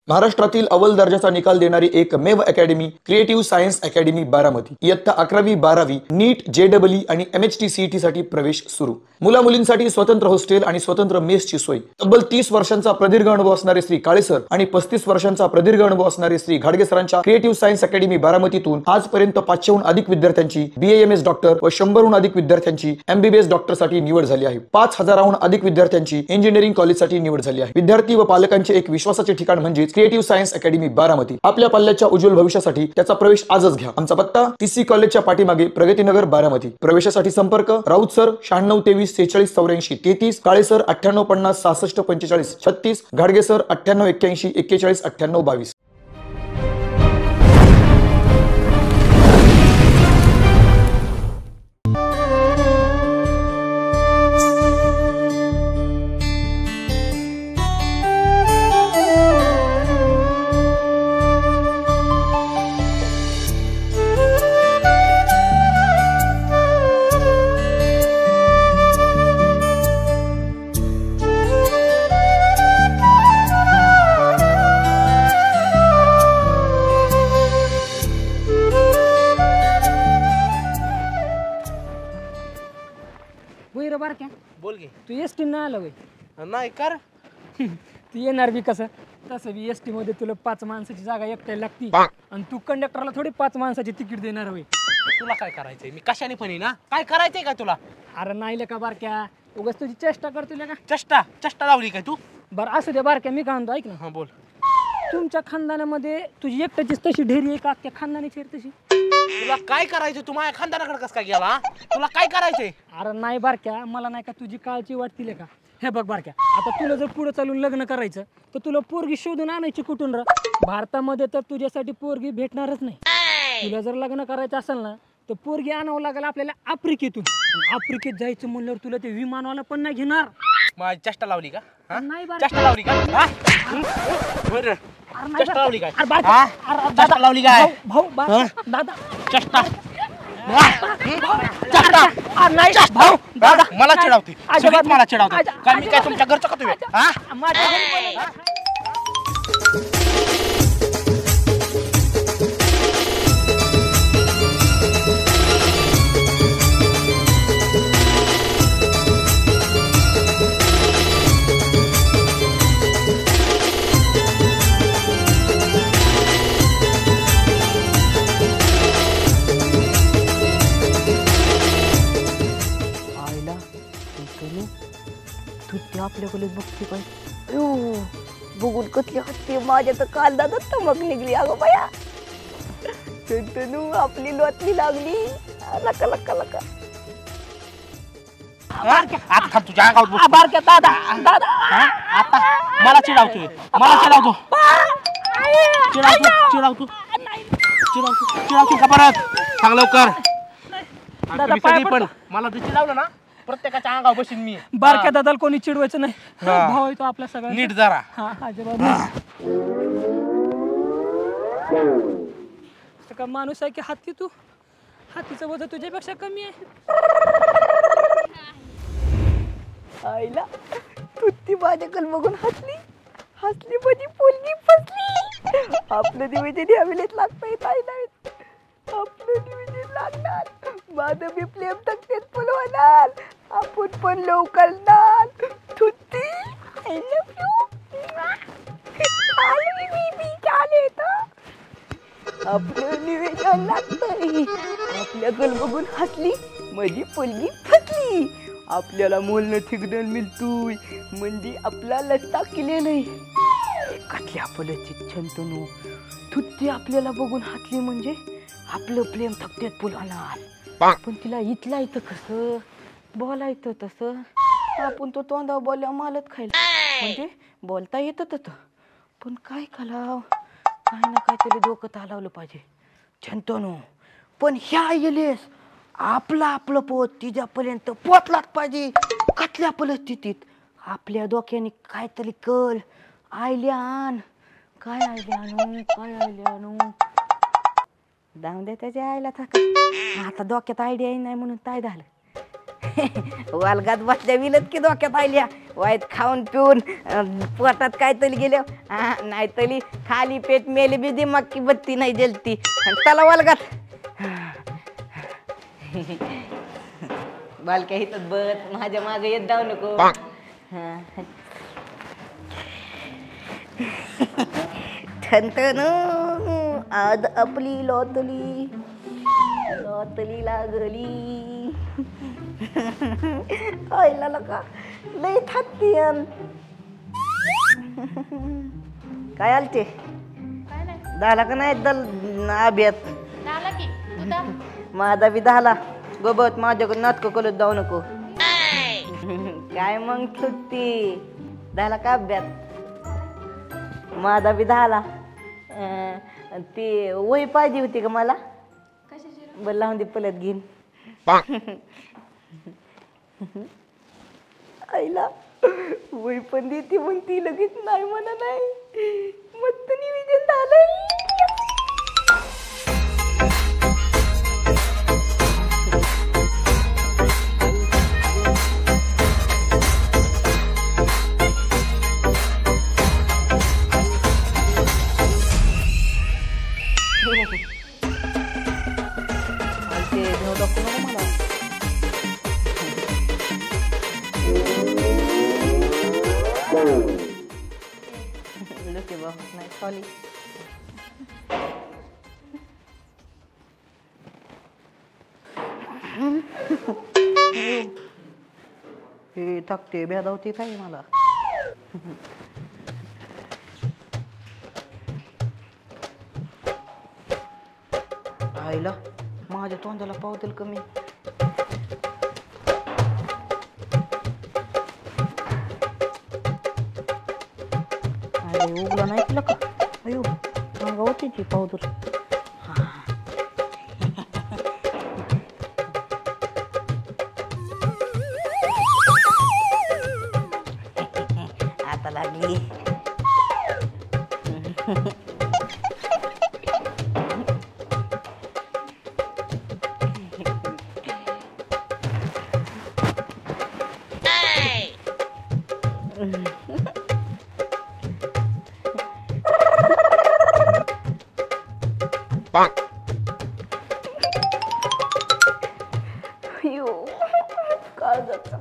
महाराष्ट्रातील अव्वल दर्जाचा निकाल देणारी एकमेव academy creative science academy Baramati. इयत्ता 11वी 12वी नीट JEE आणि MHT CET साठी प्रवेश सुरू। मुला मुलींसाठी स्वतंत्र हॉस्टेल आणि स्वतंत्र मेसची सोय। तब्बल 30 वर्षांचा प्रदीर्घ अनुभव असणारे श्री काळे सर आणि 35 वर्षांचा प्रदीर्घ अनुभव असणारे श्री घाडगे सरांच्या क्रिएटिव्ह सायन्स अकॅडमी बारामतीतून आजपर्यंत 500हून अधिक विद्यार्थ्यांची BAMS डॉक्टर व 100हून अधिक विद्यार्थ्यांची MBBS डॉक्टर साठी निवड झाली आहे। 5000हून अधिक विद्यार्थ्यांची इंजिनिअरिंग कॉलेजसाठी निवड झाली आहे। विद्यार्थी व पालकांचे एक विश्वासाचे ठिकाण म्हणजे क्रिएटिव्ह सायन्स अकॅडमी बारामती। आपल्या पाल्याच्या उज्ज्वल भविष्यासाठी त्याचा प्रवेश आजच घ्या। आमचा पत्ता TC कॉलेजच्या पाठीमागे प्रगतीनगर बारामती। प्रवेशासाठी संपर्क राऊत सर 9623 46 84 33, काळे सर 9850 66 45 36, घाडगे सर 9881 41 98 22। बोल गे तू एसटी नाही आला वय नाही कर तू येणार बी कसं तसं बी एसटी मध्ये तुला 5 माणसाची जागा एकट्याला लागती आणि तू कंडक्टरला थोडी 5 माणसाची तिकीट देणार वय। तुला काय करायचंय मी कशाने पण ना काय करायचंय का तुला अरे नाही का बारक्या उगाच तुझी चेष्टा करतोय का चष्टा लावली काय तू बरं असू दे बारक्या मी काय म्हणतो ऐक ना हा बोल तुमच्या खानदानामध्ये तुझी एकट्याचीच तशी ढेरी आहे का अख्ख्या खानदानाची आहे तशी तुला काय करायचं तू माझ्या खानदानाकडे कसं काय गेला तुला काय करायचंय अरे नाही बारक्या मला नाही का तुझी काळजी वाटतील का हे बघ बारक्या आता तुला जर पुढे चालून लग्न करायचं तर तुला पोरगी शोधून आणायची कुठून र भारतामध्ये तर तुझ्यासाठी पोरगी भेटणारच नाही। तुला जर लग्न करायचं असेल ना तर पोरगी आणावं लागेल आपल्याला आफ्रिकेतून। आफ्रिकेत जायचं म्हणल्यावर तुला ते विमानवाला पण नाही घेणार। माझी चष्टा लावली का नाही चष्टा लावली का बरं चष्टा लावली काय चष्टा लावली काय भाऊ दादा चष्टा भाऊ दादा मला चिडवते सगळीच मला चिडवते काय मी काय तुमच्या घरचं का तुम्ही आपल्याकडे बघते पण बघून कसली हसते माझ्या तर कांदाच चमक निघली अगं बाया आपली लोटली लागली लका लका लका आता तुझ्या अंगावर बारक्या दादा आता मला चिडवतोय चिडवतो का परत सांग लवकर पण मला ते चिडवलं ना प्रत्येकाच्या अंगावर बसीन मी बारक्या दादाला कोणी चिडवायचं नाही भाऊ येतो आपल्या सगळ्या नीट जरा का माणूस आहे की हत्ती तू हत्तीचं वजन तुझ्यापेक्षा कमी आहे। आईला तुत्ती माझ्याकडे बघून हसली म्हणजे पोलगी फसली। आपलं निवेदन हवेलीत लागतंय आपलं निवेदन लागणार माझं बी प्रेम तक्तेच फुलवणार आपण पण लवकर करणार तुत्ती आय लव्ह यू आपलं निवेदन लागतंय आपल्याकडे बघून हसली माझी पोलगी फसली। आपल्याला मोलनं ठिकदन मिळतोय म्हणजे आपला लस्ता केले नाही कसली आपल्याची छंतनू तुत्ती आपल्याला बघून हसली म्हणजे आपलं प्रेम थकतेत फुलवणार पण तिला इथं कसं बोलायचं तसं आपण तो तोंडावर बोलल्या मालत खायला म्हणजे बोलता येतं तसं पण काय खालाव काय ना काहीतरी डोकं चालवलं पाहिजे छंतनू पण ह्या येलेस आपलं पोत तिच्यापर्यंत पोचलाच पाहिजे कसल्या परिस्थितीत आपल्या डोक्याने काहीतरी कल आयल्यान काय आयल्यानू जाऊन दे त्याच्या आईला आता डोक्यात आयडिया नाही म्हणून काय झालं वालगात बसल्या विलत की डोक्यात आल्या वाईट खाऊन पिऊन पोटात काय तरी गेल्या नाही तरी खाली पेट मेले बी दिमाग की बत्ती नाही जलती चला वालगात बालक्या हिथं बस माझ्या मागे येत जाऊ नको ठणठण आज आपली लॉटली लॉटली लागली आईला का लई थाकती काय आलते झाला का नाही दल अभ्यास माझा बी झाला गोबत माझ्याकडे नाटक करत जाऊ नको काय मग सुट्टी झाला का अभ्यास माझा बी झाला ती वही पाहिजे होती का मला बरं लावून दे पलत घेईन आईला वही पण देते मग ती लगेच नाही म्हणा नाही मस्त निवेदन झालंय हे थकते बेदावते काय मला आईला माझ्या तोंडाला पावतेल कमी अरे उगला नाही तुला का अयो मागा होती ती पावदर आता लागली अयो काय जात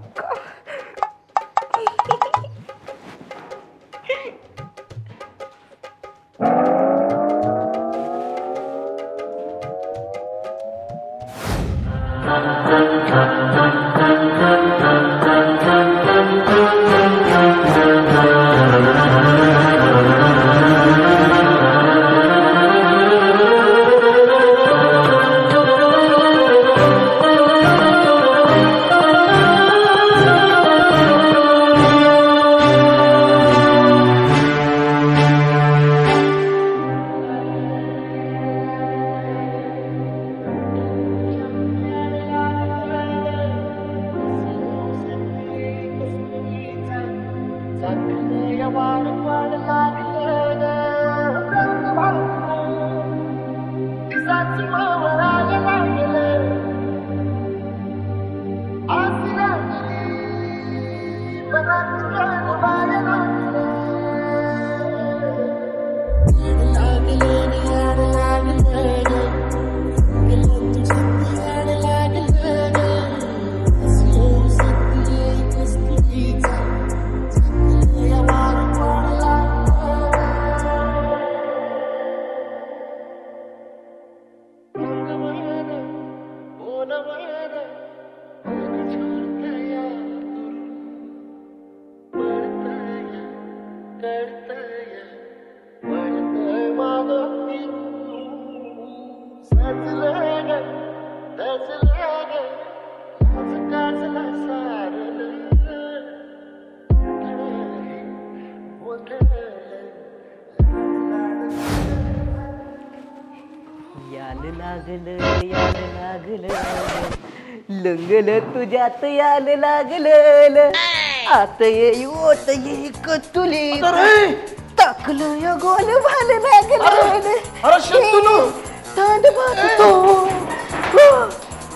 लंगल तुझ्यात याल लागल आता येत ये कतुली टाकलं या गोल भाल लागल तांड बांधतो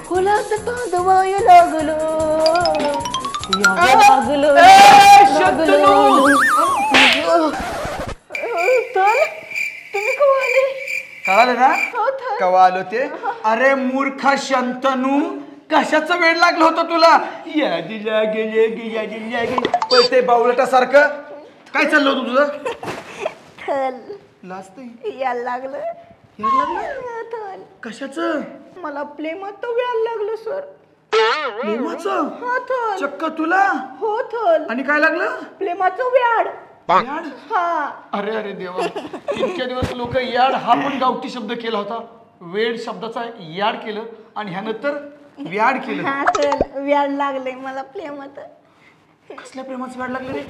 फुलात तांदवाय लागलो लागलं तुम्ही कवा आले? कळालं ना हो तर. कवा आलो ते? अरे मूर्ख शंतनू, कशाचं वेळ लागलं होतं तुला? यादीला गेले यादीला गेले पळते बावळटासारखं. काय चाललं होतं तुझं? थल लाजतंय यायला लागलं. याड लागलं? थल कशाचं? मला प्लेमात व्यायला लागलं सर. प्रेमाचं? हा थल. चक्क तुला? हो थल. आणि काय लागलं? प्लेमाचं व्याड. याड? हा अरे अरे देवा, इतक्या दिवस लोक याड हा पण गावठी शब्द केला होता, वेड शब्दाचा याड केलं आणि ह्यानंतर व्याड केलं. हा थल व्याड लागले मला प्लेमात. कसल्या प्रेमाचं व्याड लागलं रे?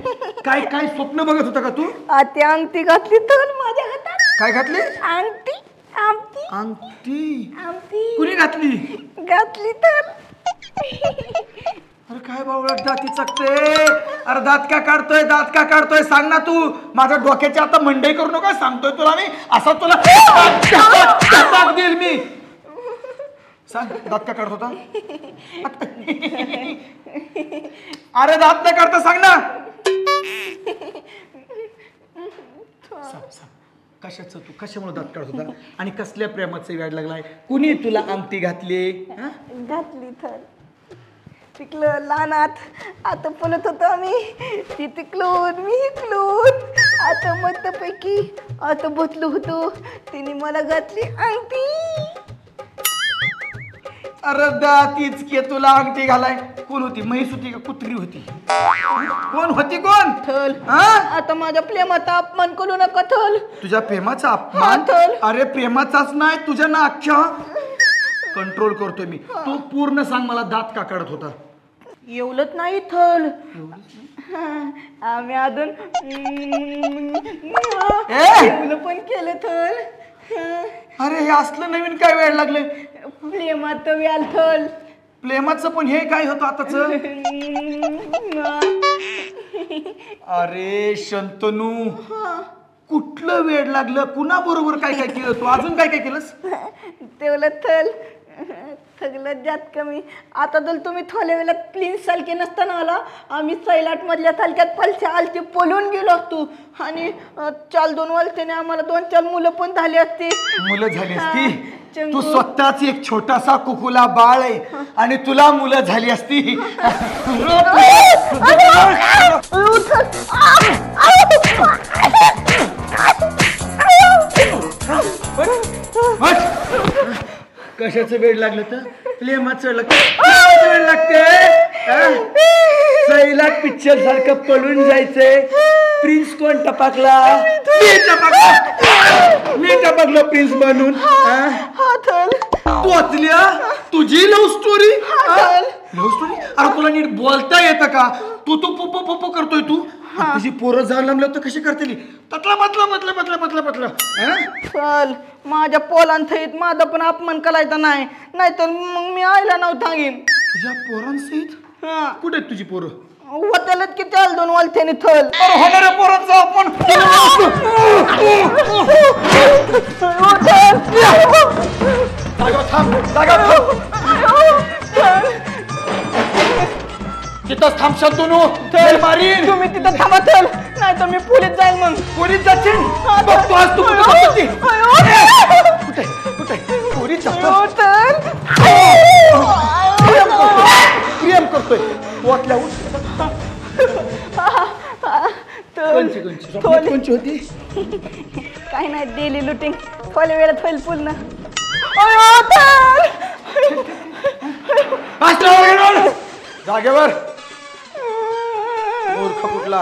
काय काय स्वप्न बघत होता का तू? आती अंगठी घातली तर माझ्या हातात. काय घातली? अंगठी अंगठी अंगठी? अंगठी कुणी घातली? घातली तर. अरे काय बावळट दाती चकते. अरे दात का काढतोय, दात का काढतोय? सांग ना तू. माझ्या डोक्याची आता मंडई करू नका, सांगतोय तुला मी. असा तुला टाक देईल मी. सांग, दात का काढत होता? अरे दात न काढता सांग ना. सांग सांग, कशाचं तू कशामुळे दात काढत होता आणि कसल्या प्रेमाचं व्याड लागलाय? कुणी तुला अंगठी घातली? घातली तर. तिकलं लहानात आता पळत होतो आम्ही. ती तिकलून मी इकलून. आता मस्तपैकी आता बसलो होतो. तिने मला घातली अंगठी. अरे दातीच के तुला अंगठी घालाय. कोण होती? म्हैस होती का कुत्री होती? कोण होती? कोण? थल. हा? आता माझ्या प्रेमाचा अपमान करू नका थल. तुझ्या प्रेमाचा हा, अपमान? थल. अरे प्रेमाचाच नाही, तुझ्या ना अख्ख्या कंट्रोल करतोय मी. तू पूर्ण सांग मला, दात का काढत होता? एवढंच नाही थल. आम्ही अजून एवढं पण केलं थल. अरे हे असलं नवीन काय वेळ लागले? प्रेमात व्याल थल. प्रेमाचं पण हे काय होतं आताच? अरे शंतनू, कुठलं वेळ लागलं? कुणा बरोबर काय काय केलं तू? अजून काय काय केलंस? तेवढं थल थगलं जात कमी. आता जर तुम्ही थोड्या वेळात प्लीज सारखे नसताना आला, आम्ही सैलाट मधल्या तालक्यात पलच्या आलती पळून गेलो असतो आणि 4-2 वर्षाने आम्हाला 2-4 मुलं पण झाली असती. मुलं झाली असती? चंगू. तू स्वतःच एक छोटासा कुकुला बाळ आहे आणि तुला मुलं झाली असती. कशाचं वेळ लागलं तर? प्रेमाचं वेळ लागते. सैलाट पिक्चर सारखं पळून जायचंय. प्रिन्स कोण टपाकला? मी टपाकलो प्रिन्स म्हणून. तू वाचल्या? तुझी लव्ह स्टोरी? Love story? अरे तुला नीट बोलता येतं का? तू तू पोपो पोपो करतोय तू. तुझी पोरं जाऊन लांबलं तर कशी करते? ततला मतला मतला मतला मतला मतला. चल माझ्या पोलांसहित माझा पण अपमान करायचा नाही, नाहीतर मग मी आईला नाव सांगेन. तुझ्या पोरांसहित? कुठे आहेत तुझी पोरं? होत्याला की 4-2 वर्षाने थल. अरे होणाऱ्या पोरांचा आपण तिथंच थांब शंतनू, मारीन. तुम्ही तिथं थांबा थल, नाही तर मी पोलीस जाईल. मग पोलीस जाशील? बघतो आज तू कुठे जातो ते. कुठे पोलीस जातो? प्रेम करतोय वाटल्या. कोणची होती? काय नाही, डेली लुटिंग थोड्या वेळात होईल पूर्ण. जागेवर मूर्ख कुठला.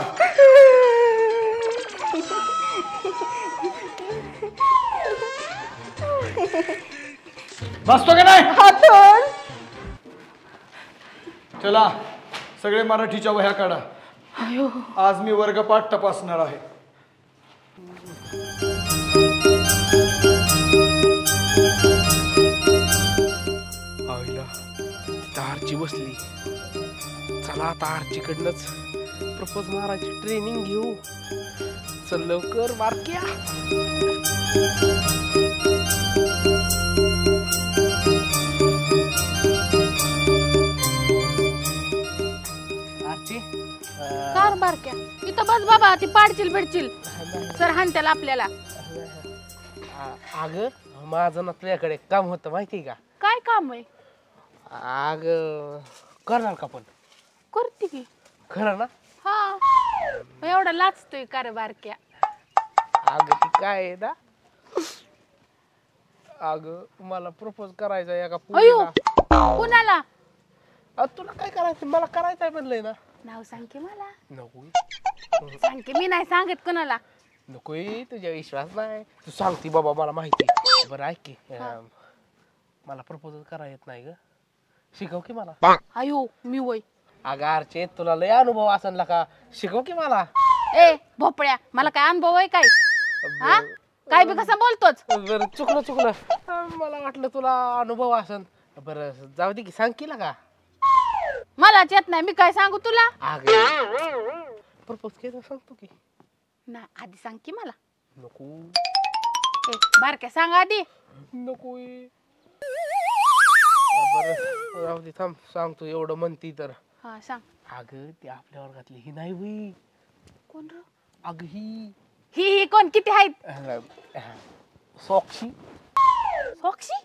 बसतो का नाही? चला सगळे मराठीच्या वह्या काढा. आज मी वर्गपाठ तपासणार आहे. आईला आरची बसली. चला आता आरचीकडनंच प्रपोज मारायची ट्रेनिंग घेऊ. चल लवकर बारक्या. बस बाबा, ती पाडचिल बिडचिल सर हाणत्याला आपल्याला. अग माझं ना तुझ्याकडे काम होतं माहिती का? काय काम आहे? अग करणार का पण? करते की. खरं ना? हा एवढा लाचतोय कार बारक्या. अग ती काय आहे ना, अग मला प्रपोज करायचा एका अयो पोरीला. कुणाला? तुला काय करायचं? मला करायचंय म्हणलंय ना. नाव सांग की मला. नको सांग की, मी नाही सांगत कुणाला. नकोय, तुझ्या विश्वास नाही. तू सांगती बाबा मला माहिती. बरं ऐक की, मला प्रपोज करायला येत नाही ग, शिकव की मला. अयो मी वय. अगं अर्चे, तुला लय अनुभव असेल का, शिकव की मला. ए भोपळ्या, मला काय अनुभव आहे काय? हा काय बी कसा बोलतोच? बरं चुकलं मला वाटलं तुला अनुभव असेल. बरं जाऊ दे की, सांग केला का? मलाच येत नाही, मी काय सांगू तुला? अगं प्रपोज केलं सांगतो की. ना आधी सांग की मला. नको ए बारक्या सांग आधी. नकोय. बरं राहू दे, थांब सांगतो, एवढं म्हणती तर. हा सांग. अगं ती आपल्या वर्गातली ही नाही होई. कोण र? अगं ही कोण? किती आहेत? सॉक्षी. सोक्षी?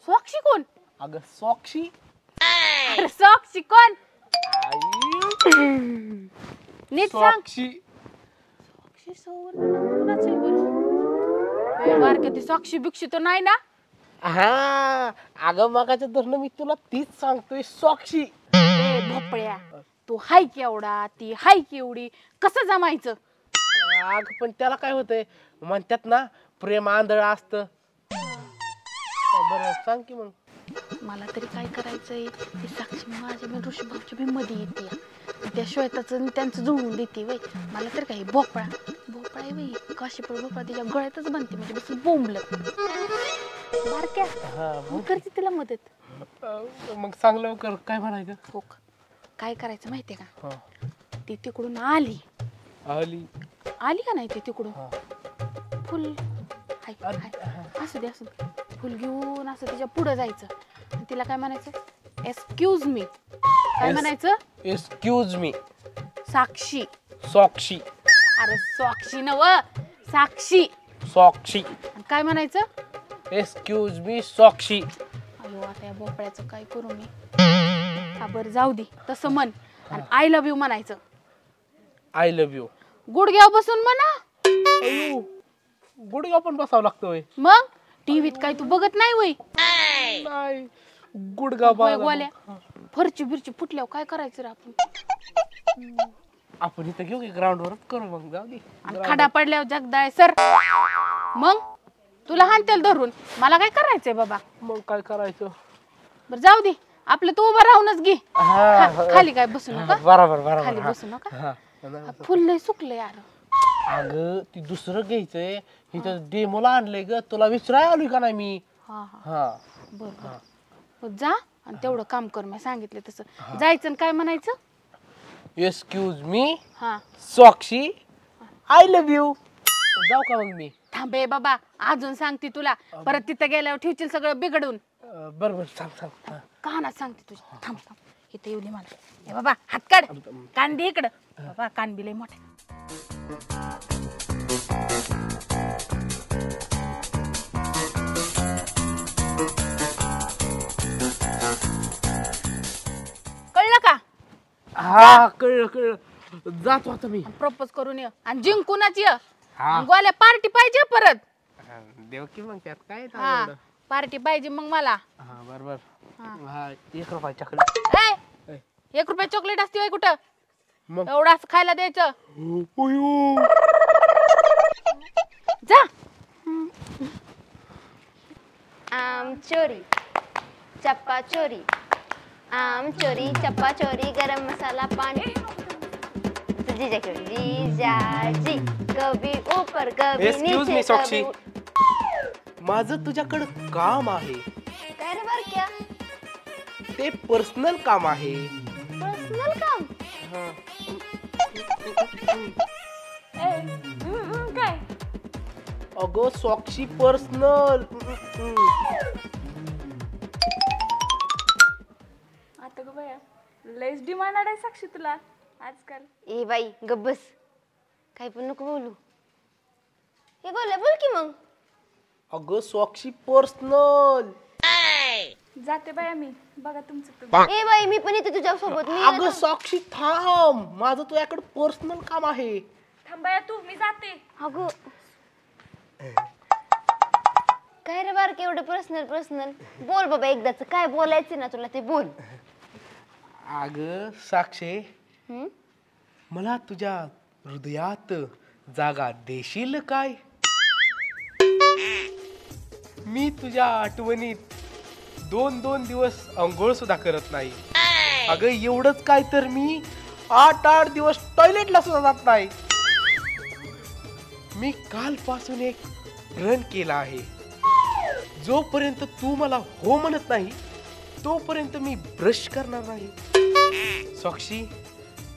सोक्षी कोण? अगं सॉक्षी. अरे सोक्षी कोण? नीट सांग. सॉक्षी. सोक्षी सवर्ण नाव कोणाचं आहे बरं? ए बारक्या, ती सोक्षी बिक्षी तर नाही ना? हा अगं मगाच्या धरणं मी तुला तीच सांगतोय, सॉक्षी. ए भोपळ्या, तू हाय केवढा, ती हाय केवढी, कसं जमायचं? अग पण त्याला काय होतंय, म्हणतात ना प्रेम आंधळ असतं. बरं सांग की मग. मला तरी काय करायचंय, ती साक्षी माझ्या मी ऋषीभाऊच्या बी मध्ये येते, त्या श्वेताचं आणि त्यांचं जुळवून देते वय. मला तर काही भोपळा आहे वय, काशीफळ भोपळा तिच्या गळ्यातच बनते, म्हणजे बस बोंबलं. बारक्या मग करते तिला मदत. मग सांग लवकर, काय म्हणायचं? हो का? काय करायचं माहितीये का? हा. ती तिकडून आली आली का नाही ती तिकडून, हा. फुल असू दे फुल घेऊन असं तिच्या पुढं जायचं आणि तिला काय म्हणायचं, एक्सक्यूज मी. काय म्हणायचं? Excuse me. साक्षी. सॉक्षी. अरे साक्षी नव, साक्षी. सॉक्षी. आणि काय म्हणायचं? Excuse me Sakshi. अयो आता या भोपळ्याचं काय करू मी? हा बरं जाऊ दे, तसं म्हण. आणि आय लव्ह यू म्हणायचं. I love you. गुडघ्यावर बसून म्हणा. गुडघा पण बसावं लागतोय. मग टीव्हीत काय तू बघत नाही वय? नाही गुडघा गोल्या फरची बिरची फुटल्यावर काय करायचं रे आपण? आपण इथं घेऊ की ग्राउंड वरच करू, मग जाऊ दे. आणि खडा पडल्यावर जगदाय सर. मग तुला हाणतेल धरून, मला काय करायचंय बाबा? मग काय करायचं? बरं जाऊ दे, आपलं तू उभं राहूनच घे. खाली काय बसू नका. बरोबर खाली बसू नका. हा. फुल लय सुकलं यार. अगं ती दुसरं घ्यायचंय, इथं डेमोला आणलंय ग, तुला विचाराय आलोय का नाही मी? हा हा बरं जा आणि तेवढं काम कर, मी सांगितलं तसं जायचं. आणि काय म्हणायचं? एक्सक्यूज मी हा सॉक्षी, आय लव्ह यू. जाऊ का मग मी? थांबे बाबा, अजून सांगते तुला, परत तिथं गेल्यावर ठेवशील सगळं बिघडून. बरोबर सांग. कानात सांगते तुझ्या. थांब इथं येऊ दे मला. हे बाबा हात काढ, कान दे इकडं. बाबा कान बी लय मोठे. कळलं का? हा कळलं. जातो आता मी. प्रपोज करून ये आणि जिंकूनच ये. हा. गोल्या पार्टी पाहिजे परत. देव की मग त्यात काय हा पार्टी पाहिजे मग मला. हा बरोबर. हा. हा 1 रुपया चॉकलेट. ए 1 रुपया चॉकलेट असते होय कुठं? मग एवढं असं खायला द्यायचं. ओयो जा. आम चोरी चप्पा चोरी, आम चोरी चप्पा चोरी, गरम मसाला पानी. जीजा क्यों जीजा जी, कभी ऊपर कभी एक्सक्यूज मी नीचे सॉक्षी, कभी. माझं तुझ्याकडं काम आहे. काय रे बर क्या? ते पर्सनल काम आहे. पर्सनल काम? काय? अगं सॉक्षी पर्सनल. आता ग बया लयच डिमांड आहे साक्षी तुला आजकाल. ए बाई गब्बस, काही पण नको बोलू. हे बोल की मग. अगं साक्षी पर्सनल. जाते बाया मी. बघा तुमचं तुम्ही. ए बाई मी पण येते तुझ्या सोबत. मी अगं साक्षी थांब, माझं तुझ्याकडे पर्सनल काम आहे. थांबाया तू, मी जाते. अगं काय रे बारके एवढं पर्सनल बोल बाबा एकदाच. काय बोलायचं ना तुला ते बोल. अगं साक्षी, हम्म? मला तुझ्या हृदयात जागा देशील काय? मी तुझ्या आठवणीत 2 दिवस अंघोळ सुद्धा करत नाही. अगं एवढंच काय तर मी 8 दिवस टॉयलेटला सुद्धा जात नाही. मी कालपासून एक प्रण केला आहे. जोपर्यंत तू मला हो म्हणत नाही तोपर्यंत मी ब्रश करणार नाही. साक्षी,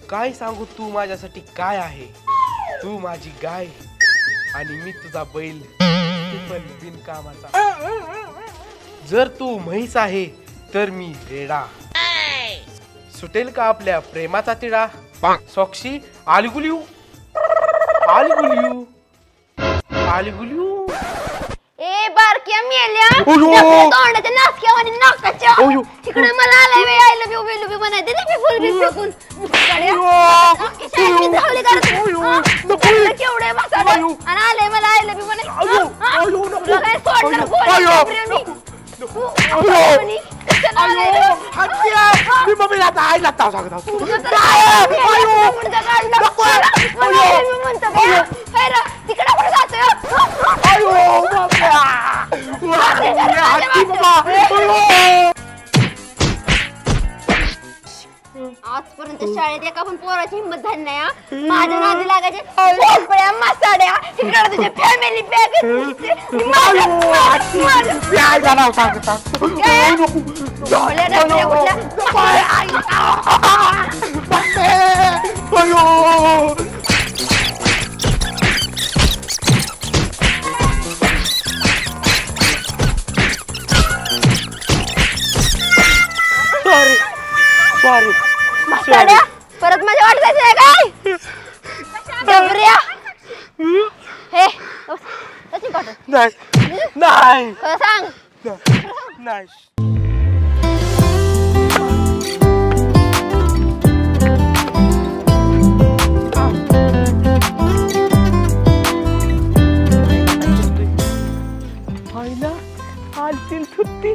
काय सांगू तू माझ्यासाठी काय आहे. तू माझी गाय आणि मी तुझा बैल, ते पण बिनकामाचा. जर तू म्हैस आहे तर मी रेडा. सुटेल का आपल्या प्रेमाचा तिढा. साक्षी, आलगुलियू आलगुलियू आलगुलियू. ए बारक्या मेल्या अयो! तोंडाच्या नासक्यावानी नाकाच्या अयो! तिकडे मला आलाय वे आय लव्ह यू वे लव्ह यू म्हणायचे ना मी फुल बी फेकून. केवढे बसाडे आणि आले मला आय लव्ह यू म्हणायचं. तुला काय सोडणार बोलायचं प्रेमी. मी मम्मीला आता आईला ताव सांगत आहोत. तिकडे कुठे जातोय. आजपर्यंत शाळेत एका पण पोराची हिंमत झाली नाही. माझ्या नादी लागायचे भोपळ्या मासाड्या. तिकडे तुझे फॅमिली पॅक. मासाड्या परत माझ्या वाट जायचं काय. डबऱ्या हे सचिन पाठव. नाही सांग नाही. आलतील सुट्टी.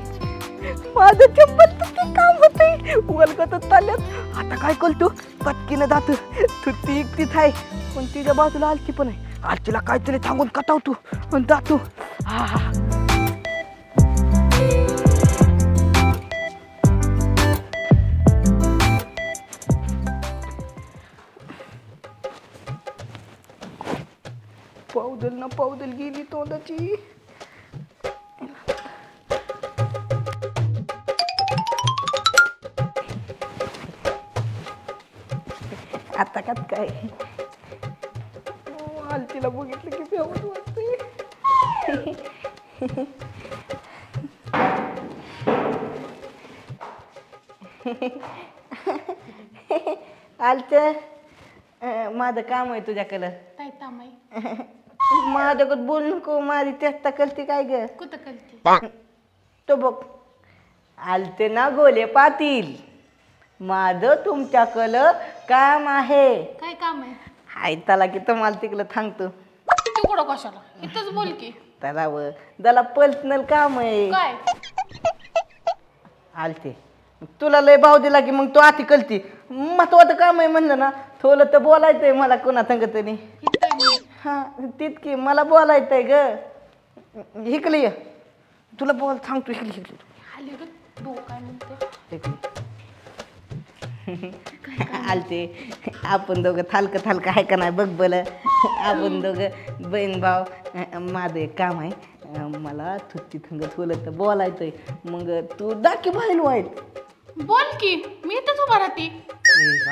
माझं चप्पल तुझं काम होतंय. वलगतच चालल्यात. आता काय करतो, पटकीनं जातो. तुत्ती एकटीच आहे पण तिच्या बाजूला आलती पण आहे. आलतीला काहीतरी सांगून कटावतो आणि जातो. पावदल ना पावदल गेली तोंडाची. आता कात काय आलतीला बघितलं की फेवत वाटतंय. आलतं माझं काम आहे तुझ्याकडं. काय काम आहे. माझ्याकडे बोल नको. माझी चेष्टा करते काय ग. कुठं करते. तो बघ आलते ना गोले पाटील. माझं तुमच्याकडं काम आहे. काय काम आहे. हाय त्याला की तुम्हाला तिकडं थांबतो. तू कुठं कशाला इथंच बोल की. त्याला पर्सनल काम आहे. काय आलते तुला लय भाव दिला की मग तू आती कलती. महत्वाचं काम आहे म्हणलं ना. थोडं तर बोलायचंय मला कोणा सांगत नाही. हा तितकी मला बोलायचंय ग. इकडे ये तुला बोल सांगतो. इकडे आली ग तू काय म्हणते. आलते आपण दोघं थालकं आहे का नाही बघ बरं. आपण दोघं बहीण भाव. माझं एक काम आहे. मला थुत्ती थंगत होलं तर बोलायचंय. मग तू दाखी बाहेर वाईट बोल की मी इथंच उभा राहते.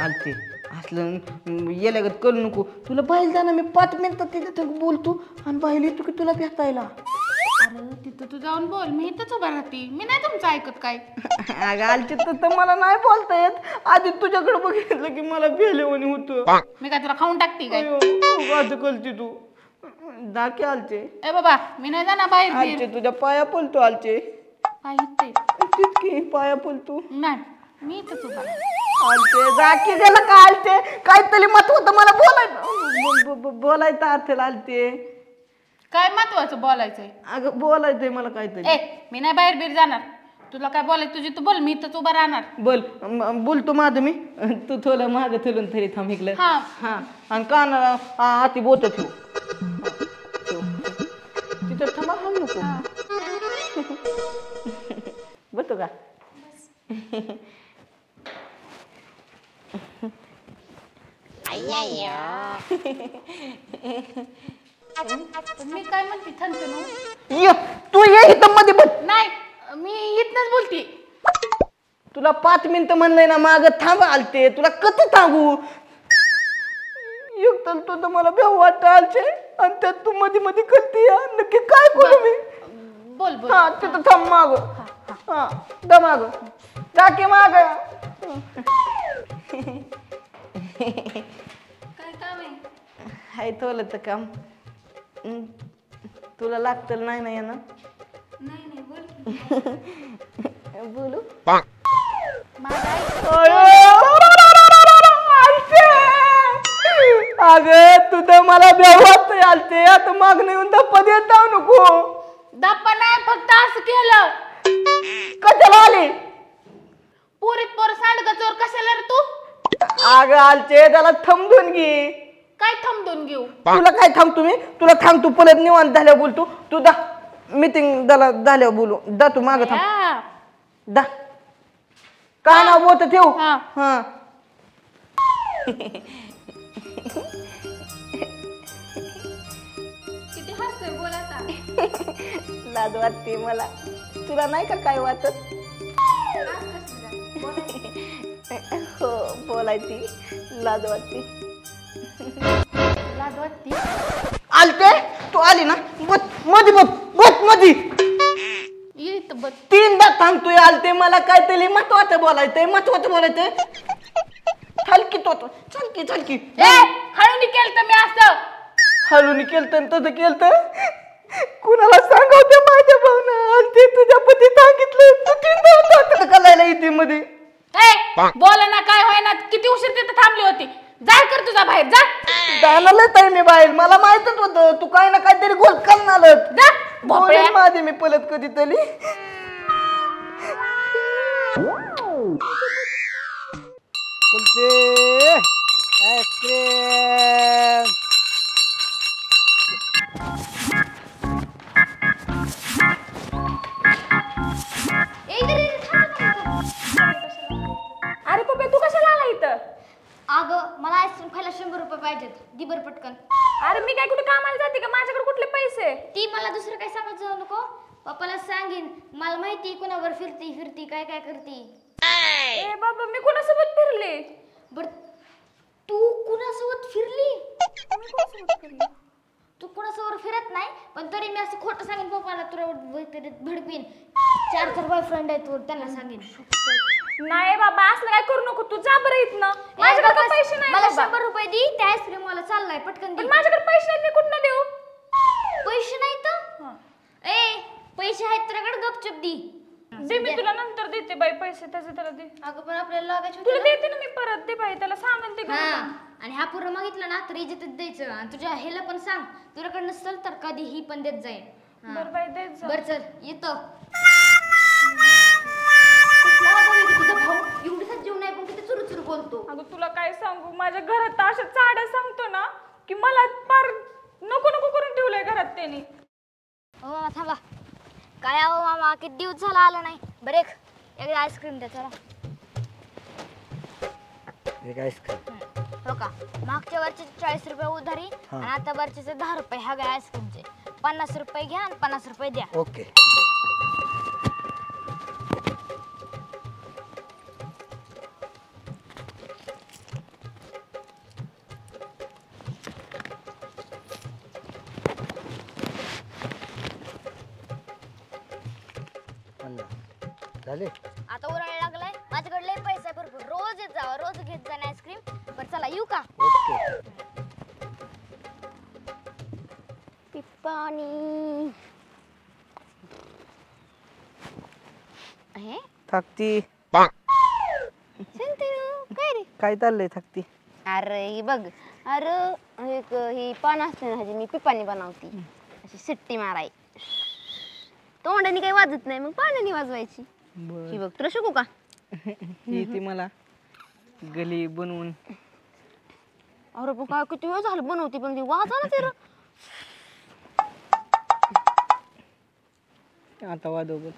आलते असलं येल्यागत करू नको. तुला बाहेर जाणं मी 5 मिनिटात तिथे बोलतो आणि बाहेर येतो की तुला भेटायला. अरे तिथं तू जाऊन बोल, मी इथंच उभा राहते, मी नाही तुमचं ऐकत काय. अगं आलचे तर मला नाही बोलता येत. आधी तुझ्याकडे बघितलं की मला भेलेवणी होतं. मी काय तुला खाऊन टाकते काय? वाद कळती तू. दाखी आलचे. ए बाबा मी नाही जाणार बाहेर आलचे बिहेर. तुझ्या पाया पलतो आलचे. काय इथे? तितकी पाया पलतो. नाही मी इथंच उभा राहते. आलते जाकी गेला का आलते? काहीतरी मत होतं मला बोलायचं. बोलायचं अर्थाला आलते. काय महत्वाचं बोलायचंय? अगं बोलायचंय मला काहीतरी. ए मी नाही बाहेर बिर जाणार. तुला काय बोलायचं तुझी तू बोल, मी इथंच उभा राहणार. बोलतो माझं मी. तू थोडं मागं थोडून तरी थांब इकडं. हा हा आणि कानाला आती बोट ठेव. तिथं थांबा हा नको. बघतो का? पण मी काय म्हणते थंतनू? ये तू ये इथं मध्ये बघ. नाही मी इथनच बोलते. तुला 5 मिनिटं म्हणलंय ना माग थांब आलते. तुला कधी थांबू? एक तर तू मला बेव वाटत आलचे आणि त्यात तू मध्ये मध्ये करते. नक्की काय करू मी? बोल बोल. हा तिथं थांब माग. हा द माग जाके माग. काय काम आहे? हाय थोलं तर काम. तुला लागतं नाही ना येणं? नाही नाही बोल. बोलू अगं तुझं मला बेवात आलते. आता मागणं येऊन धप्पा देत जाऊ नको. दप्पा नाही, फक्त असं केलं. कशाला आले? पोरीत पोर सांडगा चोर कशाला रे तू? अगं आलते त्याला थांबून घे. काय थांबून घेऊ? तुला काय थांब तुम्ही? तुला थांब तू परत निवांत झाल्यावर बोलतो. तू दा मीटिंग झाल्यावर बोलू. दा तू माग थांब. हा. दा काय नाव बोलत ठेव. हा. हा किती हसतोय बोल आता. लाज वाटते मला. तुला नाही का काय वाटत? हो बोलायची लाज वाटते. लाज वाटते. आलते तू आली ना मधी मधी ये इथं बस. 3दा थांबतोय. आलते मला काहीतरी महत्वाचं बोलायचंय. हलकी तो चलकी. ए हळूनी केलं तर मी असं. हळून केलं तसं केलं. कुणाला सांगवते माझ्या भावना? आलते तुझ्या पती सांगितलं तू 3दा होता कलायला इथे मध्ये. ए बोला ना काय होय ना. किती उशीर तिथं थांबली होती. जा कर तुझा बाहेर जा. जाणारच आहे मी बाहेर. मला माहितच होतं तू काय ना काहीतरी गोल करणार. जा भोपळ्या. माझे मी पलत कधीतरी. अरे पप्पा तू कशाला आला इथं? अगं मला आईस्क्रीम खायला 100 रुपये पाहिजेत. दि बरं पटकन. अरे मी काय कुठे कामाला जाते का? माझ्याकडे कुठले पैसे? ती मला दुसरं काय सांगत जाऊ नको. पप्पाला सांगेन. मला माहिती कुणावर फिरती काय करती. ए बाबा मी कोणासोबत फिरले? बर तू कुणासोबत फिरली? तू कुणासोबत फिरत नाही पण तरी मी असं खोटं सांगेन पप्पाला. तुला भडपीन. 4 बॉयफ्रेंड आहेत तू त्यांना सांगेन. नाही बाबा असलं काय करू नको. तू जा बरं इथनं. माझ्याकडे पैसे नाही मला बाबा. 100 रुपये दे. त्या आईस्क्रीम मला चाललाय पटकन पण दे. माझ्याकडे पैसे नाहीत. मी कुठनं देऊ? पैसे नाही तर ए पैसे आहेत तुझ्याकडे गपचूप दे. दे मी तुला नंतर देते बाई पैसे. त्याचे त्याला दे. अगं पण आपल्याला लागायचे तुला होते ना. देते ना मी परत. दे बाई त्याला सांगेन ते हा घरी. आणि हा पूर्ण मागितलं ना तर इज्जतच द्यायचं. आणि तुझ्या हेला पण सांग तुझ्याकडे नसेल तर कधीही पण देत जाईल. बरं बाई देत जा. बर चल येतो. तुझा भाऊ एवढीच जीव नाही पण किती चुरू बोलतो. अगं तुला काय सांगू माझ्या घरात अशा चाड्या सांगतो ना की मला पार नको करून ठेवलंय घरात त्यांनी. हो मामा थांबा. काय अहो मामा किती दिवस झाला आला नाही. बरं एकदा आईस्क्रीम द्या चला. हो का मागच्या वरचे 40 रुपये उधारी आणि आता वरचे 10 रुपये ह्या काय आईस्क्रीमचे. 50 रुपये घ्या आणि 50 रुपये द्या. ओके. झाले आता ओरडायला लागलाय माझ्याकडे लय पैसा आहे भरपूर रोज येत जावा रोज घेत जा आईस्क्रीम बरं चला येऊ का ओके पाणी हे थकती शंतनू काय रे काय चाललंय थकती अरे ही बघ अरे ही पान असते ना ह्याची मी पिपाणी बनवती अशी सिट्टी माराय तोंडाने काही वाजत नाही मग पाण्याने वाजवायची ही बघ तुला शिकू का ही ती मला गली बनवून अरे पण काय किती वेळ झालं बनवती पण ती वाजा ना तेरा आता वाजव बघ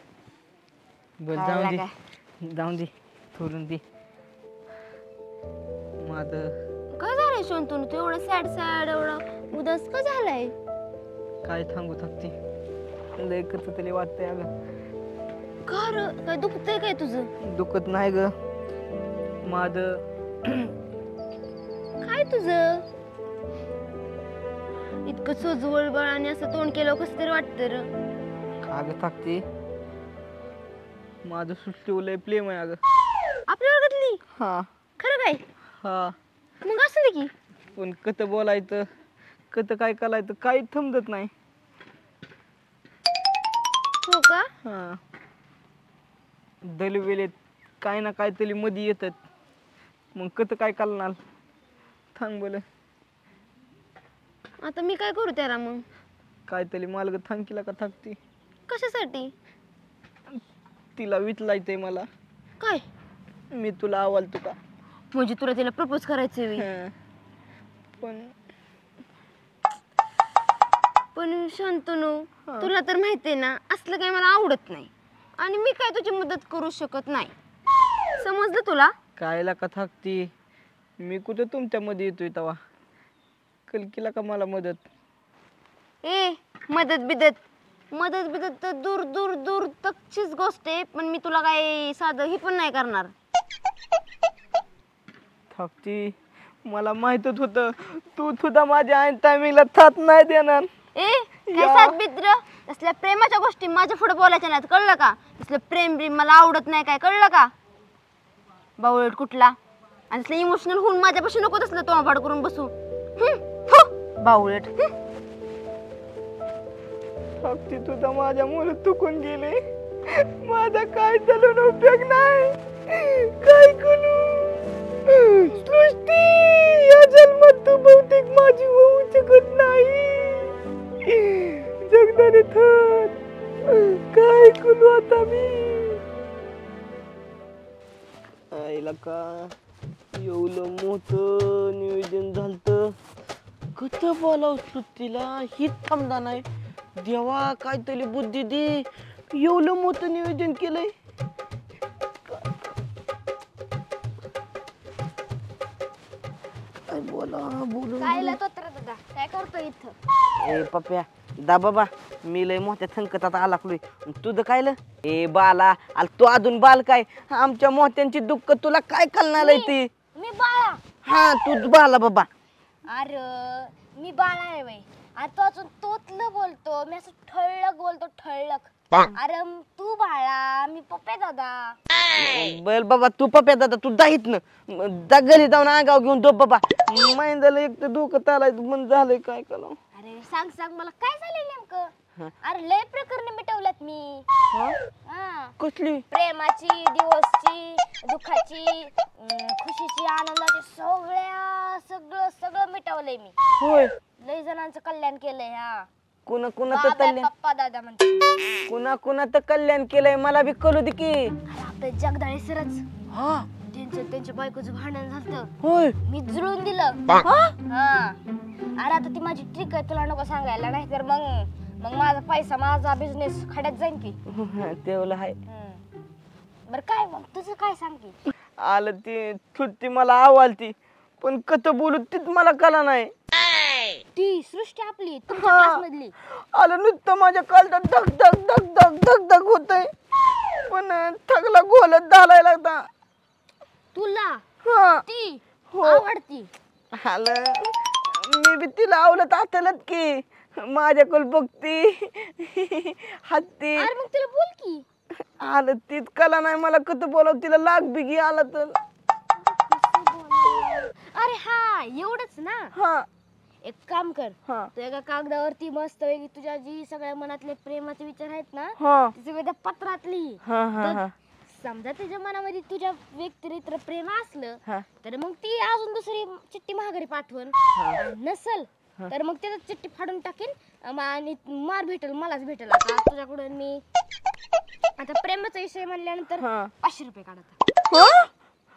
बस काय जाऊन लागाय? दे जाऊन दे सोडून दे माझं काय झालंय शंतनू तू एवढं सॅड सॅड एवढं उदास का झालाय काय सांगू थकती लय कसं तरी वाटतंय अगं का रे काय दुखतंय काय तुझं दुखत नाही ग माझं काय तुझं इतकं सोजवळ बाळाने असं तोंड केलं कसं तरी वाटतं र अगं थकती माझं सुट्टी लय प्रेम आहे अगं आपल्या वर्गातली हा खरं काय हा मग असं दे की पण कत बोलायचं कत काय करायचं काही समजत नाही हो का हा दलवेलेत काय ना काय तरी मध्ये येतात मग कत काय करणार थांब बोल आता मी काय करू त्याला मग काय तरी मालग थांकीला का थाकती कशासाठी तिला विचलायचंय मला काय मी तुला आवडतो का म्हणजे तुला तिला प्रपोज करायचंय व्हय? हा. पण पण शंतनू हा. तुला तर माहितीये ना असलं काही मला आवडत नाही आणि मी काय तुझी मदत करू शकत नाही समजलं तुला कायला का थाकती मी कुठे तुमच्यामध्ये येतोय तवा कलकीला का मला मदत ए मदत बिदत तर दूर दूर दूर तकचीच गोष्ट आहे पण मी तुला काय साधं ही पण नाही करणार थाकती मला माहितच होतं तू सुद्धा माझ्या ऐन टायमिंगला थात नाही देणार ए काय साथ मित्र असल्या प्रेमाच्या गोष्टी माझ्या पुढे बोलायच्या नाहीत कळलं का असलं प्रेम ब्रेम मला आवडत नाही काय कळलं का बावळट कुठला आणि असलं इमोशनल होऊन माझ्यापाशी नको असलं तोंडपाड करून बसू बावळट थाकती तुझा माझ्या मुलं चुकून गेले माझा काय चालून उपयोग नाही काय करू सृष्टी या जन्मात तू बहुतेक माझी होऊ शकत नाही जगदाने थर काय करू आता मी आईला का एवढं मोठं नियोजन झालं कत बोलाव सृष्टीला ही थांबला नाही देवा काहीतरी बुद्धी दे एवढं मोठं नियोजन केलंय काय बोलू काय तोत्र दादा काय करतो इथं ए पप्प्या दा बाबा मी लय मोठ्या संकटात आलाकलोय तुझं काय ल ए बाला आल तू अजून बाल काय आमच्या मोठ्यांची दुःख तुला काय कळणार आहे ती मी बाळा हा तूच बाला बाबा अरे मी बाळा आहे बाई अरे तो अजून तोतलं बोलतो मी असं ठळक बोलतो ठळक अरे तू बाळा मी पप्पे दादा बर बाबा तू पप्प्या दादा तू दाहीत ना घरी जाऊन आगाव घेऊन झोप बाबा महिन्याला एक तर डोकं चालायचं बंद झालंय काय करू अरे सांग सांग मला काय झालंय नेमकं अरे लय प्रकरण मिटवल्यात मी हा कसली प्रेमाची दिवसची दुःखाची खुशीची आनंदाची सगळं सगळं मिटवलंय मी होय लय जणांचं कल्याण केलंय हा कुणा कुणाचं बाबा, कल्याण पप्पा दादा म्हणते कुणा कुणाचं कल्याण केलंय मला बी कळू दे की अरे आपलं जगदाळे सरच हा त्यांच्या बायकोचं भांडण झालं होय मी जुळून दिलं हा अरे आता ती माझी ट्रिक आहे तुला नको सांगायला नाही तर मग माझा पैसा माझा बिझनेस खड्यात जाईन की तेवढं आहे बर काय मग तुझं काय सांग की आलं ती सुट्टी मला आवडती पण कत बोलू तीच मला कला नाही ती सृष्टी आपली तुमच्या क्लास मधली आलं नुसतं माझ्या कालचा धक धक धक धक धक धक होतय पण थकला घोलत घालायला लागता तुला हा ती हो. आवडती आलं मी बी तिला आवडत असेलच की माझ्याकडे बघती हत्ती अरे मग तिला बोल की आलं तीच कला नाही मला कसं बोलावं तिला लाग बिगी आला तर. अरे हा एवढंच ना. हा एक काम कर, हा तू एका कागदावरती मस्त पैकी तुझ्या जी सगळ्या मनातले प्रेमाचे विचार आहेत ना हा ते सगळे त्या पत्रात लिही. हा हा हा समजा तुझ्या मनामध्ये तुझ्या व्यक्तिरित्र प्रेम असलं हा तर मग ती अजून दुसरी चिठ्ठी महागरी पाठवण. नसल तर मग त्याच्यात चिठ्ठी फाडून टाकीन आणि मार भेटल मलाच भेटल. आता तुझ्याकडून मी आता प्रेमाचा विषय म्हणल्यानंतर हा. 500 रुपये काढत. हा?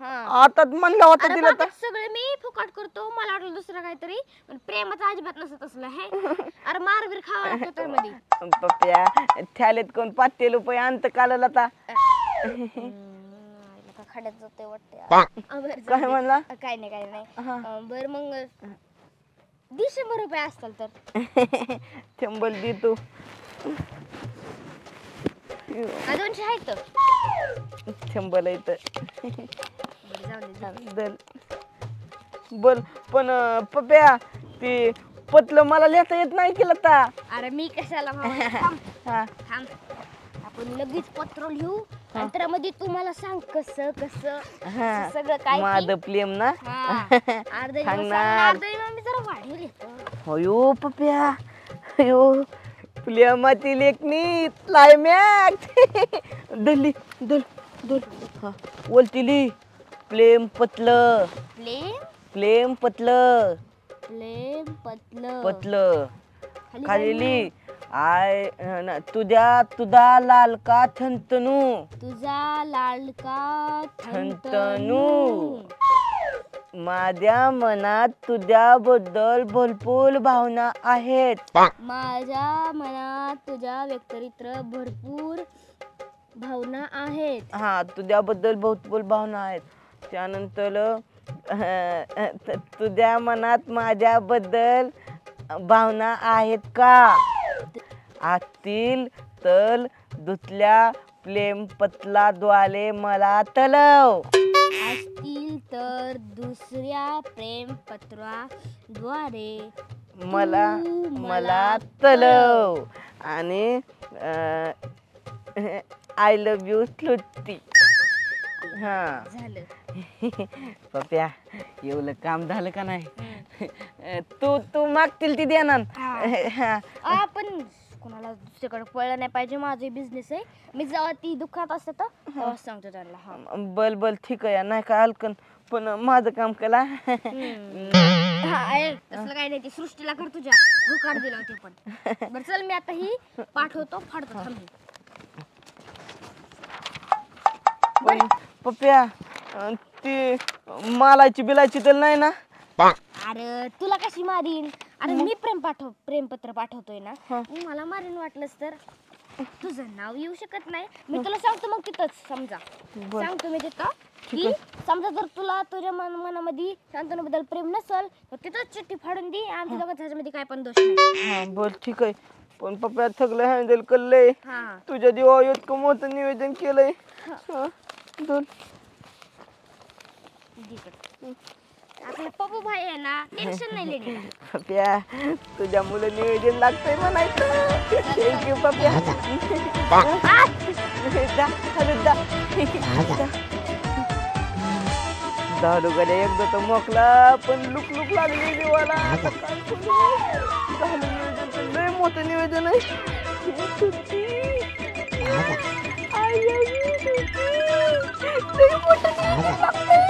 हा आता म्हणला होता अरे तिला तर. बाकी सगळे मी फुकाट करतो. मला वाटलं दुसरं काहीतरी पण प्रेमाचं अजिबात नसत असलं हे. अरे मारबीर खावा लागतो तर मध्ये. पप्या थ्यालेत कोण 500 रुपये अंत काढला आता. खड्यात जाते वाटते. काय म्हणला? काय नाही हा. बर मग 100 रुपये असतात तर चंबल दे तू. 200 आहेत. चंबल येत बरं, जाऊ दे. दल बोल पण पप्या ते पतलं मला लिहिता येत नाही केलं आता. अरे मी कशाला भावा, थांब हा थांब. आपण लगेच पत्र लिहू आणि त्यामध्ये तू मला सांग कसं कसं हा. सगळं काय माझं प्रेम ना. अर्धा सांगणार. मी जरा वाढीव लिहितो. अयो पप्या अयो प्रेमाची लेखनी क्लायमॅक्स दली दल दल हा बोलतीली प्रेम पतलं प्लेम प्रेम पतलं प्लेम पतलं पतलं खाली खालीली आय तुझा लालका थंतनू तुझा लाडका थंतनू माझ्या मनात तुझ्याबद्दल भरपूर भावना आहेत. माझ्या मनात तुझ्या व्यतिरिक्त भरपूर भावना आहेत. हा तुझ्याबद्दल भरपूर भावना आहेत. त्यानंतर तुझ्या मनात माझ्याबद्दल भावना आहेत का असतील तर दुसऱ्या प्रेमपत्राद्वारे मला तलव. असतील तर दुसऱ्या प्रेमपत्राद्वारे मला तलव. आणि आय लव्ह यू श्रुती. हा झालं. पप्या एवढं काम झालं का नाही. तू मागतील ती देणार. आपण कोणाला दुसरीकडे पळलं नाही पाहिजे. माझा बिझनेस आहे. मी जेव्हा ती दुःखात असते तर तेव्हा सांगतो त्यांना. हा बल ठीक आहे नाही काय हलकन पण माझं काम केला. तसलं काही नाही. ती सृष्टीला कर तुझ्या होकार दिला होते पण. बरं चल मी आता ही पाठवतो फाडतो थांब. पण पप्या ती मालाची बिलाची तर नाही ना. अरे तुला कशी मारीन. अरे मी प्रेमपत्र पाठवतोय ना. मला मारीन वाटलंच तर. तुझं नाव येऊ शकत नाही. मी तुला सांगतो मग तिथंच समजा सांगतो मी तिथं की समजा जर तुला तुझ्या मनामध्ये शांतनुबद्दल प्रेम नसल तर तिथंच चिठ्ठी फाडून दे. आमच्या दोघांच्या ह्याच्यामध्ये काय पण दोष नाही. हा बर ठीक आहे. पण पप्या सगळं हँडल करलंय. तुझ्या जीवा इतकं मोठं निवेदन केलंय. दोन आपला पप्पू भाई आहे ना टेन्शन नाही लेणी. पप्या तुझ्या मुलं निवेदन लागतंय म्हणायचं. थँक्यू पप्या. दारू गड्या एकदा तर मोकला पण लुक लागली जीवाला. आता काय करू? झालं निवेदन तर लय मोठं निवेदन आहे. लय मोठं निवेदन लागतंय.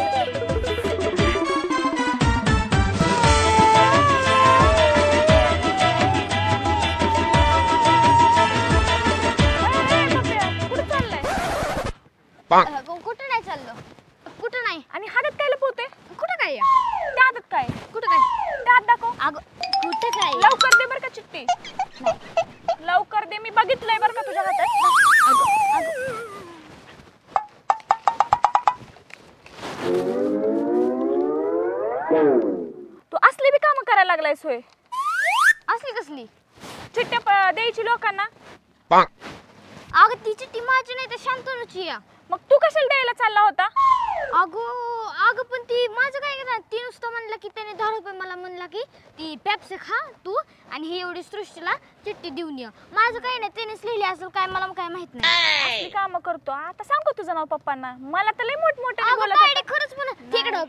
कुठं नाही चाललो. कुठं नाही. आणि हातात काय लपवते. कुठं काय त्या हातात काय. कुठं काय त्या हात दाखव. अगं कुठं काय. लवकर दे बरं का चिठ्ठी. लवकर दे. मी बघितलंय बरं का तुझ्या हातात. तू असली बी कामं करायला लागलायस होय. असली कसली चिठ्ठ्या द्यायची लोकांना. अगं ती चिठ्ठी माझी नाही तर शांतनुची. मग तू कशाला द्यायला चालला होता? अगं पण ती माझं काय करणार, ती नुसतं म्हणलं की त्याने 10 रुपये मला म्हणला की ती पेप्सी खा तू आणि ही एवढी सृष्टीला चिठ्ठी देऊन ये. माझं काही नाही, त्यानेच लिहिली असेल काय मला काय माहित नाही. असली कामं करतो. आता सांगू तुझं नाव पप्पांना. मला तर लय मोठमोठे अगं बोलत तायडे, होता. खरंच म्हण तिकडं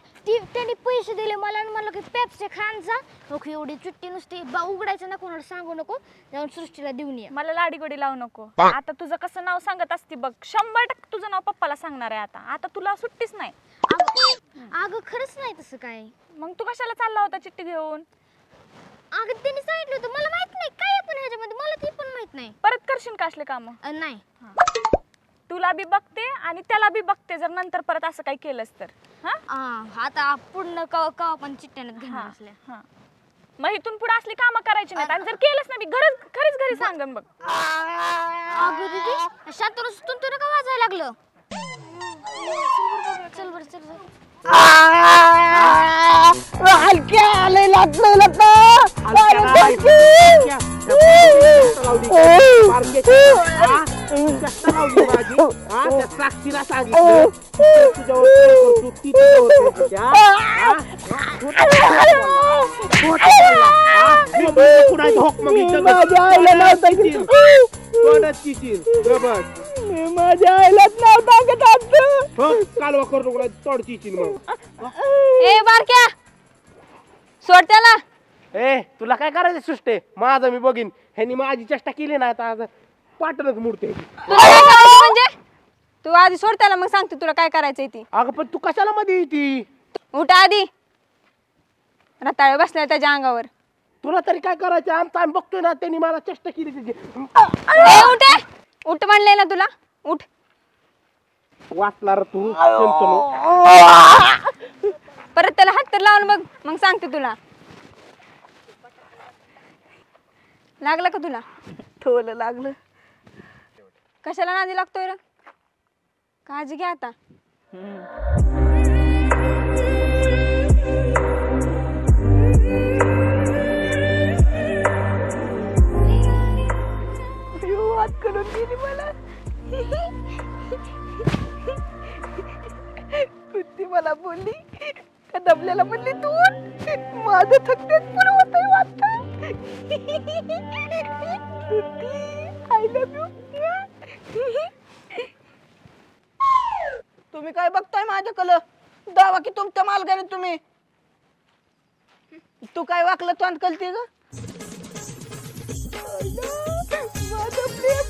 त्याने पैसे दिले मला आणि म्हणलं की पेप्सी खायचा ओके, एवढी चिठ्ठी नुसती उघडायचं ना, कोणाला सांगू नको, जाऊन सृष्टीला देऊन ये. मला लाडीगोडी लावू नको. आता तुझं कसं नाव सांगत असती बघ, 100% तुझं नाव पप्पाला सांगणार आहे. आता तुला सुट्टीच नाही. अगं खरंच नाही तसं काय. मग तू कशाला चालला होता चिठ्ठी घेऊन? अगं त्यांनी सांगितलं होतं, मला माहित नाही काय पण ह्याच्यामध्ये, मला ती पण माहित नाही. परत करशील का असले काम? नाही. तुला बी बघते आणि त्याला बी बघते जर नंतर परत असं काही केलंस तर. आता पूर्ण कवा पण चिठ्ठ्यानं घेणार असल्या. हा, मग इथून पुढे असली कामं करायची नाहीत आणि जर केलंस ना मी खरीच घरी सांगन बघ. अगं दीदी, शांतरस तुला का वाजायला लागलं? चल बरं चल. हलक्या आले लागलं साक्षीला सांगितलं माझ्या आईलाच नाव टाकत कालवा करू नको तोडची मग. ए बारक्या, सोड त्याला. ए तुला काय करायचं सुष्टे, माझं मी बघीन. ह्यांनी माझी चेष्टा केली ना आता पाटणच मुडते. तुला काय करायचं म्हणजे? तू आधी सोड त्याला, मग सांगते तुला काय करायचंय ती. अगं पण तू कशाला मध्ये येती? उठ आधी. रताळे बसलाय त्याच्या अंगावर. तुला तरी काय करायचं, आमचा आम्ही बघतोय ना. त्यांनी मला चेष्टा केली त्याची. ए उठ, उठ म्हणले ना तुला, उठ. वाचणार तू. परत त्याला हात तर लावून बघ, मग सांगते तुला. लागलं का तुला? ठोलं लागलं. कशाला नादी लागतोय रे? काळजी घ्या आता. वाद करून गेली मला. ती मला बोलली का दबल्याला म्हणली तू माझं थकतेच पुरं होतंय वाटतं. I love you. तुम्ही काय बघताय माझ्याकडं? दावा की तुमच्या मालकाने तुम्ही. तू काय वाकलं तोंड कलती ग? माझं प्रेम